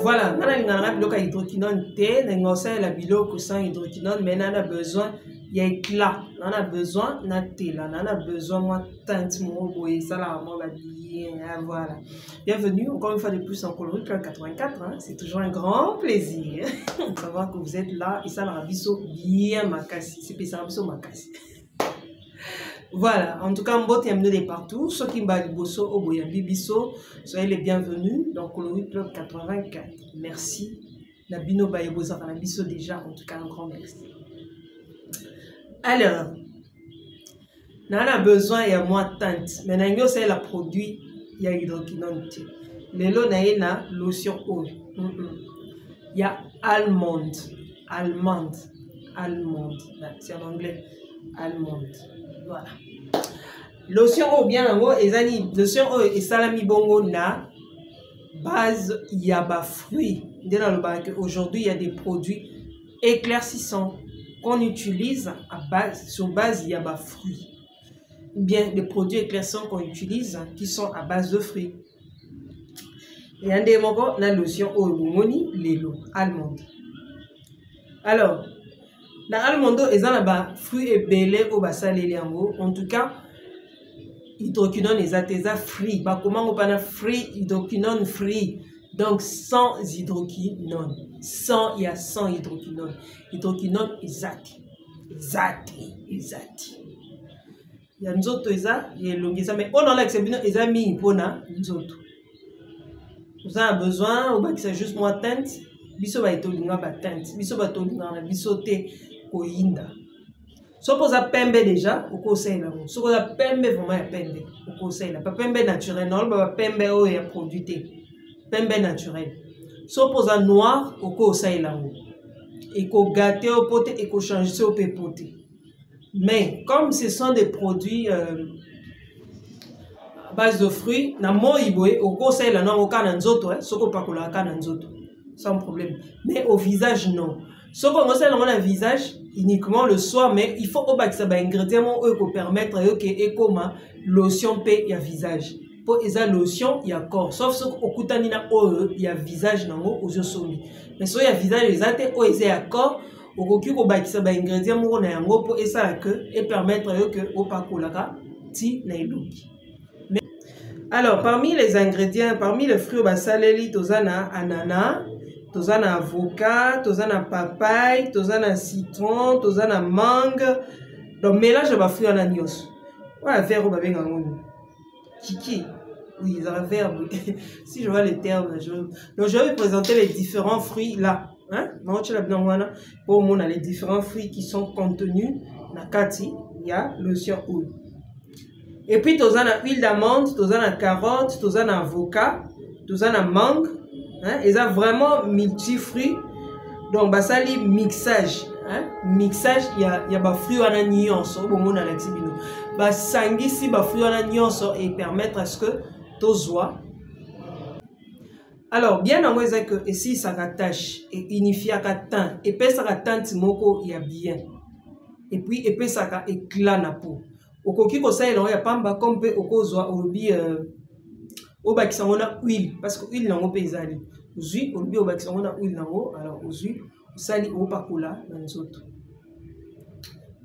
Voilà, on a un biloko hydroquinone T, on a biloko sans hydroquinone, mais on a besoin, il y a éclat, on a besoin, on a besoin, moi, tant de ça là, moi, bien, voilà. Bienvenue, encore une fois de plus en Coloris Club 84, hein. C'est toujours un grand plaisir de savoir que vous êtes là, et ça, la rabisso bien makasi, c'est ça, rabisso makasi. Voilà, en tout cas, mbote yamne de partout. Ceux qui m'ont bosso au boyambi biso, soyez les bienvenus dans Coloris Club 84. Merci. Nabino Bayebosa biso déjà, en tout cas, un grand merci. Alors, on a besoin, il y a moins tante. Maintenant, c'est la produit, il y a hydroquinone. Le lot na lotion eau. Il y a allemande. C'est en anglais. Allemande. Voilà. Lotion eau bien en ezani lotion eau et salami bongo na base yaba fruits. Aujourd'hui il y a des produits éclaircissants qu'on utilise sur base yaba fruits. Ou bien des produits éclaircissants qu'on utilise qui sont à base de fruits. Et un des moments la lotion eau moni lelo allemande. Alors na almondo ezana ba fruits et belé au basaleli yango. En tout cas, hydroquinone ezateza free. Ba comment on parle free hydroquinone free. Donc sans hydroquinone. Sans il y a 100 hydroquinone. Hydroquinone ezati. Il y a nzoto eza yelongeza mais on a l'exemple ezami pona nzoto. Vous avez besoin ou ba que c'est juste moi teinte. Biso ba etolinga ba teinte. Biso ba tolinga na biso te koyinda. So posa pembe déjà au conseil là. So posa pembe vraiment ya pembe au conseil là. Pas pembe naturel non, ba pembe o ya produit te. Pembe naturel. So posa noir au conseil là. Et ko gâter au pote et ko changer au pote. Mais comme ce sont des produits à base de fruits, na mo iboé au conseil là non au kana nzoto so ko pakola kana nzoto sans problème. Mais au visage non. Ce qu'on commence à le visage uniquement le soir, mais il faut que ça ingrédients pour permettre que comme lotion pe ya visage. Pour esa lotion il y a corps. Sauf ce qu'on kutani na il y a visage nango aux yeux somi. Mais so ya visage ezate o esa ya corps, okoki ko bakisa ba ingrédients mo na yango pour esa que et permettre que o pakolaka ti na iloki. Alors parmi les ingrédients, parmi les fruits basaleli tozana ananas, tozana avocat, tozana papaye, tozana citron, tozana mangue. Donc mélange de fruits en agnos. Ouais, verre ou babé ngangoni. Kiki. Oui, ils ont un verbe. Si je vois les termes, donc je vais vous présenter les différents fruits là. Hein? Pour moi, on a les différents fruits qui sont contenus dans Kati. Il y a le sur-oul. Et puis tozana huile d'amande, tozana carotte, tozana avocat, tozana mangue. Hein? Ils ont vraiment multi-fruits. Donc, ça c'est mixage. Hein? Mixage, il y a des fruits à la nuance. Sangi si des fruits à la nuance et permettre à ce que tu sois. Alors, bien en vrai, que ici, ça rattache et unifie à temps. Et puis, ça rattache moko, il y a bien. Et puis, ça éclat na peau. Au coquille, ça il y a pas de comme au cause au bi. Au bas qui on a huile parce que huile n'en pas ezali. Aujourd'hui au bio bas qui on a huile n'en alors aujourd'hui sali au pakula dans les autres.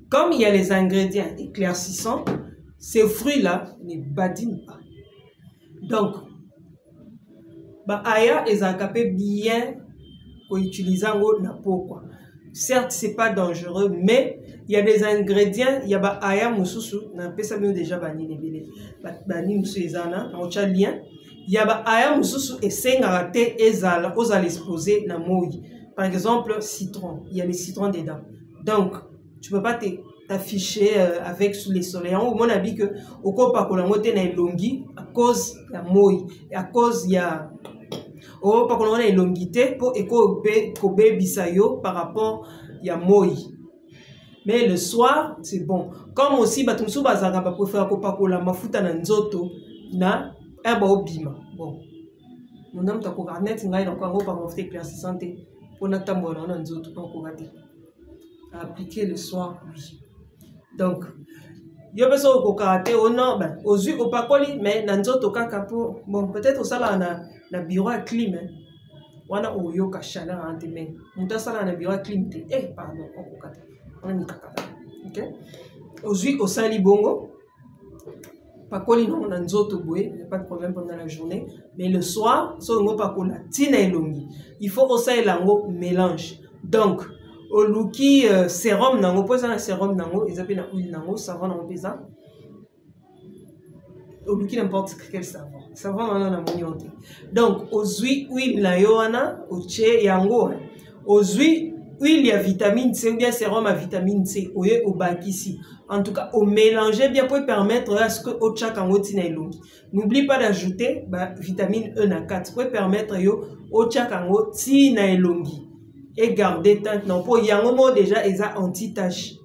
Comme il y a les ingrédients éclaircissants, ces fruits là ne badinent pas. Donc bah aya ezakapé bien pour utiliser na peau quoi. Certes c'est pas dangereux mais il y a des ingrédients, il y a ba aya mususu na pesa bien déjà bani nebele. Bani musu ezana na ocha lien. Il y a ba aya mususu et senga te ezala ozala exposer na moi. Par exemple citron, il y a les citrons dedans. Donc tu peux pas t'afficher avec sous les soleils. Au mon avis que au copa ko la mote na elongi à cause la moi et à cause il y a au pas qu'on a elongité pour éco kobe bisayo par rapport il y a moi. Mais le soir, c'est bon. Comme aussi, batumsu bazanga ba préfère ko pakola mafuta na nzoto na eba obima. Bon. Mon homme ta ko garnet ngai na ko ngo pa mofte éclaircissante pour na tambo na nzoto on ko gati. Appliquer le soir, oui. Donc, yo beso ko karaté au non ben aux yeux au pakoli mais na nzoto kaka pour bon peut-être au sala na bureau à clim. wana oyoka chaleur ante men muta sala na biro clim te pardon okokata wana mikakata OK ozwi osali bongo pakoli non na nzoto boye il n'y a pas de problème pendant la journée mais le soir so ngo pakola tina elongi il faut osala lango mélange donc oluki sérum nango poza na sérum nango ezape na huile nango savon nango pesa oluki n'importe quel savon wana na moni onte donc ozwi huile na yo wana otie yango ozwi huile ya vitamine C ou bien sérum à vitamine C oye obakisi en tout cas au mélanger bien pour permettre à ce que au chaka ngo tina elongi n'oublie pas d'ajouter vitamine E na 4 pour permettre yo au chaka ngo tina elongi et garder teinte non pour yango mo déjà eza anti-tache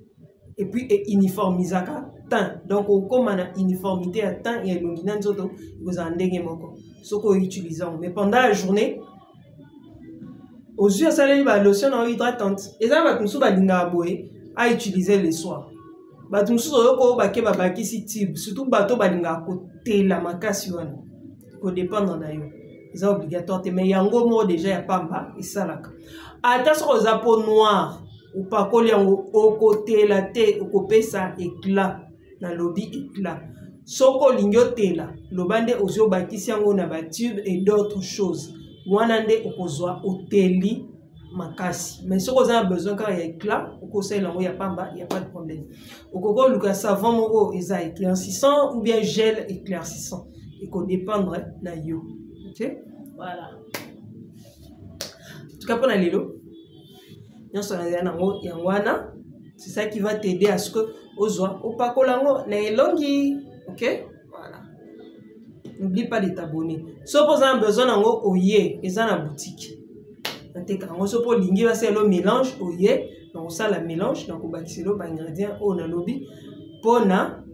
et puis uniformisaka teint donc comme on a uniformité à teint et elongi na nzoto vous en ndenge moko soko utilisant mais pendant la journée aux yeux salé ba lotion en hydratante et ça va musu ba linga boye à utiliser le soir ba musu ko ba ke ba bakisi tube surtout bato ba linga ko tela makasi wana ko dépendre na yo c'est obligatoire mais yango mo déjà ya pamba et salaka attention aux peaux noires ou pas coller au côté la tête au kopesa éclat na lobby éclat soko lingyo tela lobande aux yeux bakisi yango na ba tube et d'autres choses wanande okozwa oteli makasi mais si vous avez besoin quand il y a éclat okosala lango ya pamba il n'y a pas de problème okoko luka savon moko eza éclaircissant ou bien gel éclaircissant et qu'on dépendre na yo OK voilà en tout cas pour la lelo nyonso na yango yangwana c'est ça qui va t'aider à ce que ozwa opakolango na elongi OK voilà. N'oublie pas de t'abonner. Si vous avez besoin d'ango oye, ils ont la boutique. Si vous avez lingi va le mélange oye, donc ça la mélange donc au bakiselo ba ingrédients au na lobby pona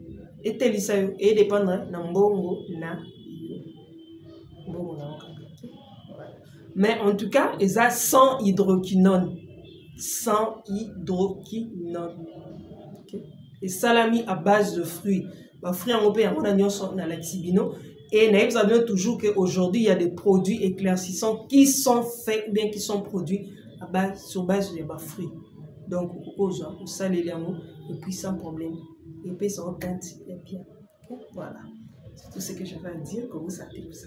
et telisayo et dépendre na mbongo na mbongo na voilà. Mais en tout cas, ils ont sans hydroquinone. Sans hydroquinone. OK. Et salami à base de fruits. Bah fruits en opé on a nyonso na laxibino. Et nous avons toujours qu'aujourd'hui, il y a des produits éclaircissants qui sont faits ou bien qui sont produits sur base de fruits. Donc, on sale les mots et puis sans problème. Et puis, ça teinte et bien. Voilà. C'est tout ce que je vais dire. Comment ça fait ça?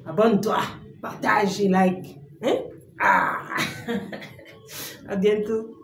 Abonne-toi, partage et like. Hein? À bientôt.